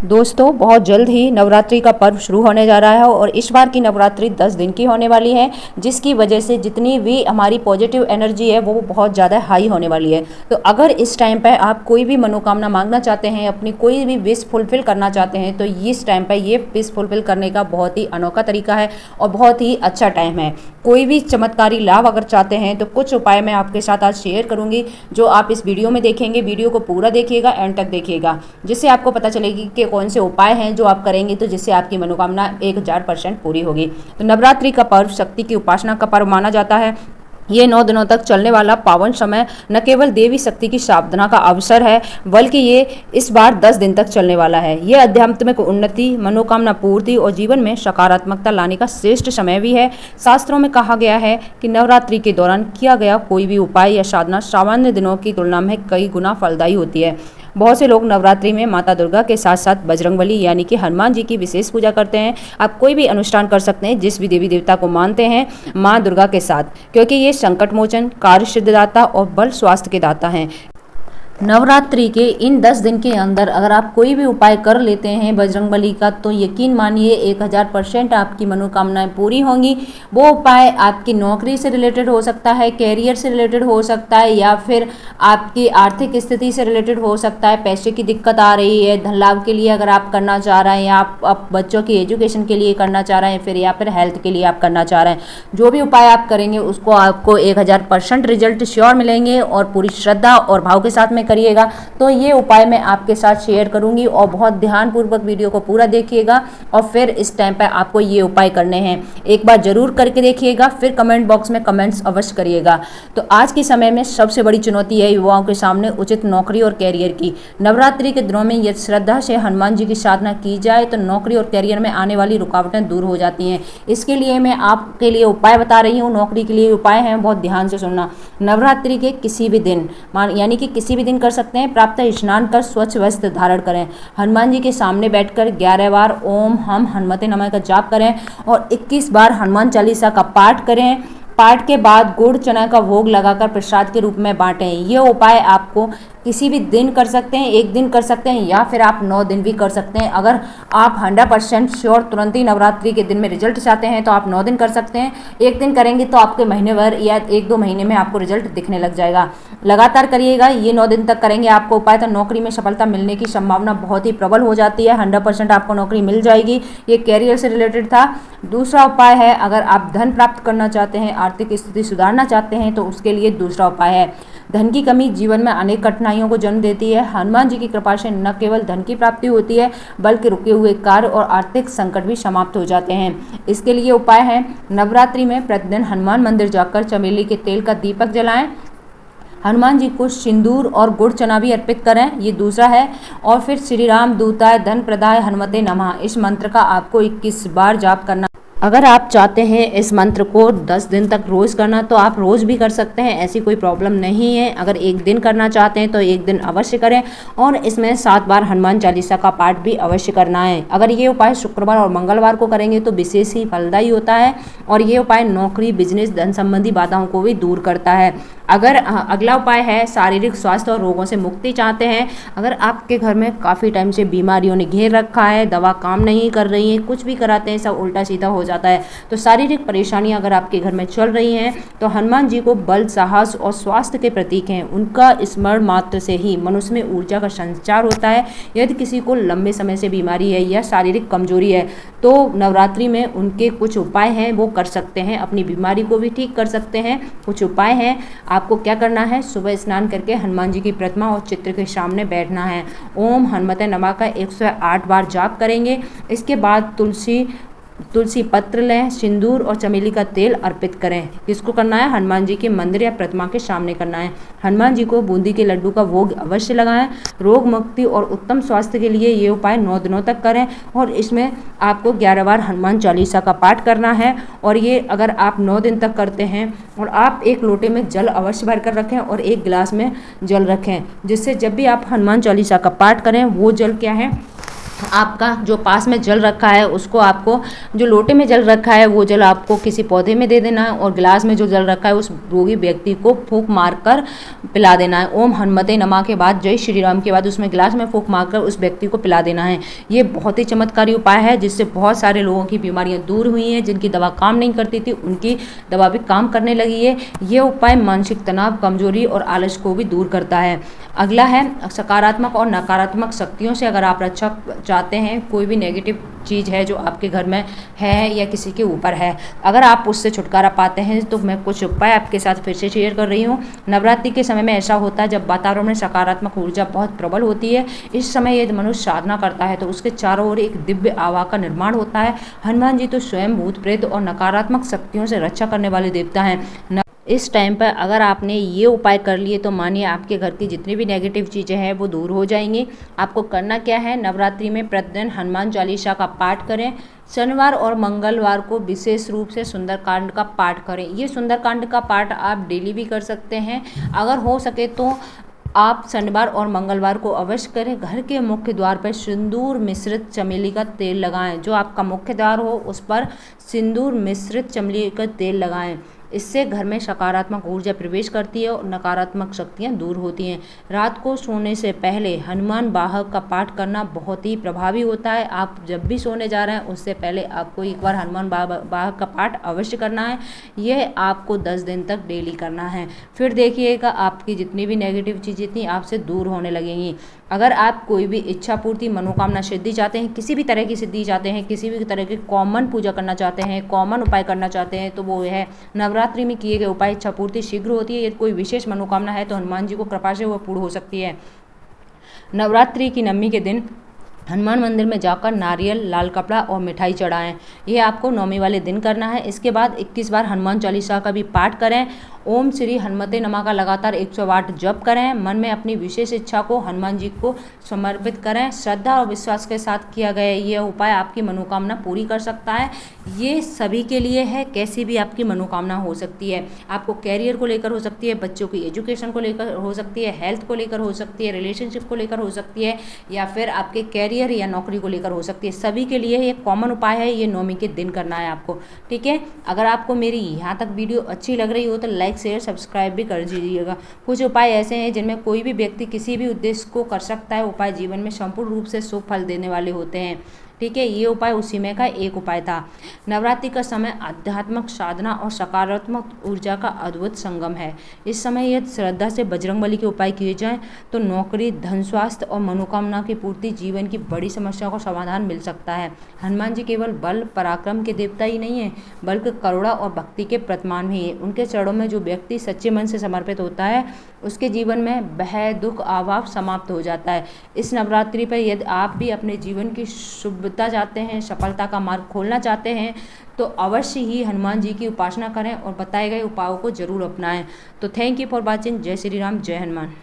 दोस्तों बहुत जल्द ही नवरात्रि का पर्व शुरू होने जा रहा है और इस बार की नवरात्रि 10 दिन की होने वाली है, जिसकी वजह से जितनी भी हमारी पॉजिटिव एनर्जी है वो बहुत ज़्यादा हाई होने वाली है। तो अगर इस टाइम पे आप कोई भी मनोकामना मांगना चाहते हैं, अपनी कोई भी विश फुलफिल करना चाहते हैं, तो इस टाइम पे ये विश फुलफिल करने का बहुत ही अनोखा तरीका है और बहुत ही अच्छा टाइम है। कोई भी चमत्कारी लाभ अगर चाहते हैं तो कुछ उपाय मैं आपके साथ आज शेयर करूँगी, जो आप इस वीडियो में देखेंगे। वीडियो को पूरा देखिएगा, एंड तक देखिएगा, जिससे आपको पता चलेगी कि कौन से उपाय हैं जो आप करेंगे तो जिससे आपकी मनोकामना 1000% पूरी होगी। तो नवरात्रि का पर्व शक्ति की उपासना का पर्व माना जाता है। ये 9 दिनों तक चलने वाला पावन समय न केवल देवी शक्ति की साधना का अवसर है, बल्कि ये इस बार 10 दिन तक चलने वाला है। ये आध्यात्मिक उन्नति, मनोकामना पूर्ति और जीवन में सकारात्मकता लाने का श्रेष्ठ समय भी है। शास्त्रों में कहा गया है कि नवरात्रि के दौरान किया गया कोई भी उपाय या साधना सामान्य दिनों की तुलना में कई गुना फलदायी होती है। बहुत से लोग नवरात्रि में माता दुर्गा के साथ साथ बजरंगबली यानी कि हनुमान जी की विशेष पूजा करते हैं। आप कोई भी अनुष्ठान कर सकते हैं जिस भी देवी देवता को मानते हैं माँ दुर्गा के साथ, क्योंकि ये संकट मोचन, कार्य सिद्धिदाता और बल स्वास्थ्य के दाता हैं। नवरात्रि के इन 10 दिन के अंदर अगर आप कोई भी उपाय कर लेते हैं बजरंगबली का, तो यकीन मानिए 1000% आपकी मनोकामनाएं पूरी होंगी। वो उपाय आपकी नौकरी से रिलेटेड हो सकता है, कैरियर से रिलेटेड हो सकता है, या फिर आपकी आर्थिक स्थिति से रिलेटेड हो सकता है। पैसे की दिक्कत आ रही है, धन लाभ के लिए अगर आप करना चाह रहे हैं, या आप बच्चों की एजुकेशन के लिए करना चाह रहे हैं, या फिर हेल्थ के लिए आप करना चाह रहे हैं, जो भी उपाय आप करेंगे उसको आपको 1000% रिजल्ट श्योर मिलेंगे। और पूरी श्रद्धा और भाव के साथ में करिएगा। तो ये उपाय मैं आपके साथ शेयर करूंगी और बहुत ध्यानपूर्वक वीडियो को पूरा देखिएगा और फिर इस टाइम पर आपको ये उपाय करने हैं। एक बार जरूर करके देखिएगा, फिर कमेंट बॉक्स में कमेंट्स अवश्य करिएगा। तो आज के समय में सबसे बड़ी चुनौती है युवाओं के सामने उचित नौकरी और कैरियर की। नवरात्रि के दिनों में यदि श्रद्धा से हनुमान जी की साधना की जाए तो नौकरी और कैरियर में आने वाली रुकावटें दूर हो जाती हैं। इसके लिए मैं आपके लिए उपाय बता रही हूँ। नौकरी के लिए उपाय हैं, बहुत ध्यान से सुनना। नवरात्रि के किसी भी दिन, यानी कि किसी भी दिन कर सकते हैं, प्रातः स्नान कर स्वच्छ वस्त्र धारण करें, हनुमान जी के सामने बैठकर 11 बार ओम हम हनुमते नमः का जाप करें और 21 बार हनुमान चालीसा का पाठ करें। पाठ के बाद गुड़ चना का भोग लगाकर प्रसाद के रूप में बांटें। ये उपाय आपको किसी भी दिन कर सकते हैं, एक दिन कर सकते हैं, या फिर आप 9 दिन भी कर सकते हैं। अगर आप 100% श्योर तुरंत ही नवरात्रि के दिन में रिजल्ट चाहते हैं तो आप 9 दिन कर सकते हैं। एक दिन करेंगे तो आपके महीने भर या 1-2 महीने में आपको रिजल्ट दिखने लग जाएगा। लगातार करिएगा, ये 9 दिन तक करेंगे आपको उपाय, तो नौकरी में सफलता मिलने की संभावना बहुत ही प्रबल हो जाती है। 100% आपको नौकरी मिल जाएगी। ये कैरियर से रिलेटेड था। दूसरा उपाय है, अगर आप धन प्राप्त करना चाहते हैं, आर्थिक स्थिति सुधारना चाहते हैं, तो उसके लिए दूसरा उपाय है। धन की कमी जीवन में अनेक कठिनाइयों को जन्म देती है। हनुमान जी की कृपा से न केवल धन की प्राप्ति होती है, बल्कि रुके हुए कार्य और आर्थिक संकट भी समाप्त हो जाते हैं। इसके लिए उपाय है, नवरात्रि में प्रतिदिन हनुमान मंदिर जाकर चमेली के तेल का दीपक जलाएं, हनुमान जी को सिंदूर और गुड़ चना भी अर्पित करें। ये दूसरा है। और फिर श्री राम दूताय धन प्रदाय हनुमते नमः, इस मंत्र का आपको 21 बार जाप करना। अगर आप चाहते हैं इस मंत्र को 10 दिन तक रोज़ करना तो आप रोज़ भी कर सकते हैं, ऐसी कोई प्रॉब्लम नहीं है। अगर एक दिन करना चाहते हैं तो एक दिन अवश्य करें और इसमें 7 बार हनुमान चालीसा का पाठ भी अवश्य करना है। अगर ये उपाय शुक्रवार और मंगलवार को करेंगे तो विशेष ही फलदायी होता है और ये उपाय नौकरी, बिजनेस, धन संबंधी बाधाओं को भी दूर करता है। अगर अगला उपाय है, शारीरिक स्वास्थ्य और रोगों से मुक्ति चाहते हैं। अगर आपके घर में काफ़ी टाइम से बीमारियों ने घेर रखा है, दवा काम नहीं कर रही है, कुछ भी कराते हैं सब उल्टा सीधा हो जाता है, तो शारीरिक परेशानियां अगर आपके घर में चल रही हैं तो हनुमान जी को बल, साहस और स्वास्थ्य के प्रतीक हैं। उनका स्मरण मात्र से ही मनुष्य में ऊर्जा का संचार होता है। यदि किसी को लंबे समय से बीमारी है या शारीरिक कमजोरी है तो नवरात्रि में उनके कुछ उपाय हैं, वो कर सकते हैं, अपनी बीमारी को भी ठीक कर सकते हैं। कुछ उपाय हैं, आपको क्या करना है, सुबह स्नान करके हनुमान जी की प्रतिमा और चित्र के सामने बैठना है। ओम हनुमते नमः का 108 बार जाप करेंगे। इसके बाद तुलसी पत्र लें, सिंदूर और चमेली का तेल अर्पित करें। किसको करना है, हनुमान जी के मंदिर या प्रतिमा के सामने करना है। हनुमान जी को बूंदी के लड्डू का भोग अवश्य लगाएं। रोग मुक्ति और उत्तम स्वास्थ्य के लिए ये उपाय 9 दिनों तक करें और इसमें आपको 11 बार हनुमान चालीसा का पाठ करना है। और ये अगर आप 9 दिन तक करते हैं और आप एक लोटे में जल अवश्य भर कर रखें और एक गिलास में जल रखें, जिससे जब भी आप हनुमान चालीसा का पाठ करें वो जल क्या है, आपका जो पास में जल रखा है उसको आपको, जो लोटे में जल रखा है वो जल आपको किसी पौधे में दे देना है, और गिलास में जो जल रखा है उस रोगी व्यक्ति को फूंक मारकर पिला देना है। ओम हनुमते नमः के बाद जय श्री राम के बाद उसमें गिलास में फूंक मारकर उस व्यक्ति को पिला देना है। ये बहुत ही चमत्कारी उपाय है जिससे बहुत सारे लोगों की बीमारियां दूर हुई हैं। जिनकी दवा काम नहीं करती थी उनकी दवा भी काम करने लगी है। ये उपाय मानसिक तनाव, कमजोरी और आलस को भी दूर करता है। अगला है सकारात्मक और नकारात्मक शक्तियों से अगर आप रक्षा चाहते हैं, कोई भी नेगेटिव चीज़ है जो आपके घर में है या किसी के ऊपर है, अगर आप उससे छुटकारा पाते हैं तो मैं कुछ उपाय आपके साथ फिर से शेयर कर रही हूँ। नवरात्रि के समय में ऐसा होता है जब वातावरण में सकारात्मक ऊर्जा बहुत प्रबल होती है। इस समय यदि मनुष्य साधना करता है तो उसके चारों ओर एक दिव्य आभा का निर्माण होता है। हनुमान जी तो स्वयं भूत प्रेत और नकारात्मक शक्तियों से रक्षा करने वाले देवता हैं। इस टाइम पर अगर आपने ये उपाय कर लिए तो मानिए आपके घर की जितनी भी नेगेटिव चीज़ें हैं वो दूर हो जाएंगी। आपको करना क्या है, नवरात्रि में प्रतिदिन हनुमान चालीसा का पाठ करें। शनिवार और मंगलवार को विशेष रूप से सुंदरकांड का पाठ करें। ये सुंदरकांड का पाठ आप डेली भी कर सकते हैं। अगर हो सके तो आप शनिवार और मंगलवार को अवश्य करें। घर के मुख्य द्वार पर सिंदूर मिश्रित चमेली का तेल लगाएं। जो आपका मुख्य द्वार हो उस पर सिंदूर मिश्रित चमेली का तेल लगाएं। इससे घर में सकारात्मक ऊर्जा प्रवेश करती है और नकारात्मक शक्तियां दूर होती हैं। रात को सोने से पहले हनुमान वाहक का पाठ करना बहुत ही प्रभावी होता है। आप जब भी सोने जा रहे हैं उससे पहले आपको एक बार हनुमान वाहक का पाठ अवश्य करना है। यह आपको 10 दिन तक डेली करना है। फिर देखिएगा आपकी जितनी भी नेगेटिव चीज़ें थी आपसे दूर होने लगेंगी। अगर आप कोई भी इच्छा पूर्ति, मनोकामना सिद्धि चाहते हैं, किसी भी तरह की सिद्धि चाहते हैं, किसी भी तरह की कॉमन पूजा करना चाहते हैं, कॉमन उपाय करना चाहते हैं, तो वो है नवरात्रि में किए गए उपाय इच्छा पूर्ति शीघ्र होती है। यदि कोई विशेष मनोकामना है तो हनुमान जी को कृपा से वह पूर्ण हो सकती है। नवरात्रि की नवमी के दिन हनुमान मंदिर में जाकर नारियल, लाल कपड़ा और मिठाई चढ़ाएं। ये आपको नौमी वाले दिन करना है। इसके बाद 21 बार हनुमान चालीसा का भी पाठ करें। ओम श्री हनुमते नमः का लगातार 108 जप करें। मन में अपनी विशेष इच्छा को हनुमान जी को समर्पित करें। श्रद्धा और विश्वास के साथ किया गया यह उपाय आपकी मनोकामना पूरी कर सकता है। ये सभी के लिए है, कैसी भी आपकी मनोकामना हो सकती है। आपको कैरियर को लेकर हो सकती है, बच्चों की एजुकेशन को लेकर हो सकती है, हेल्थ को लेकर हो सकती है, रिलेशनशिप को लेकर हो सकती है, या फिर आपके कैरियर या नौकरी को लेकर हो सकती है। सभी के लिए एक कॉमन उपाय है, ये नौमी के दिन करना है आपको। ठीक है, अगर आपको मेरी यहाँ तक वीडियो अच्छी लग रही हो तो लाइक, शेयर, सब्सक्राइब भी कर दीजिएगा। कुछ उपाय ऐसे हैं जिनमें कोई भी व्यक्ति किसी भी उद्देश्य को कर सकता है। उपाय जीवन में संपूर्ण रूप से शुभ फल देने वाले होते हैं। ठीक है, ये उपाय उसी में का एक उपाय था। नवरात्रि का समय आध्यात्मिक साधना और सकारात्मक ऊर्जा का अद्भुत संगम है। इस समय यदि श्रद्धा से बजरंगबली के उपाय किए जाएं तो नौकरी, धन, स्वास्थ्य और मनोकामना की पूर्ति, जीवन की बड़ी समस्याओं का समाधान मिल सकता है। हनुमान जी केवल बल पराक्रम के देवता ही नहीं है बल्कि करुणा और भक्ति के प्रतिमान भी है। उनके चरणों में जो व्यक्ति सच्चे मन से समर्पित होता है उसके जीवन में भय, दुख, अभाव समाप्त हो जाता है। इस नवरात्रि पर यदि आप भी अपने जीवन की शुभ चाहते हैं, सफलता का मार्ग खोलना चाहते हैं तो अवश्य ही हनुमान जी की उपासना करें और बताए गए उपायों को जरूर अपनाएं। तो थैंक यू फॉर वॉचिंग। जय श्री राम, जय हनुमान।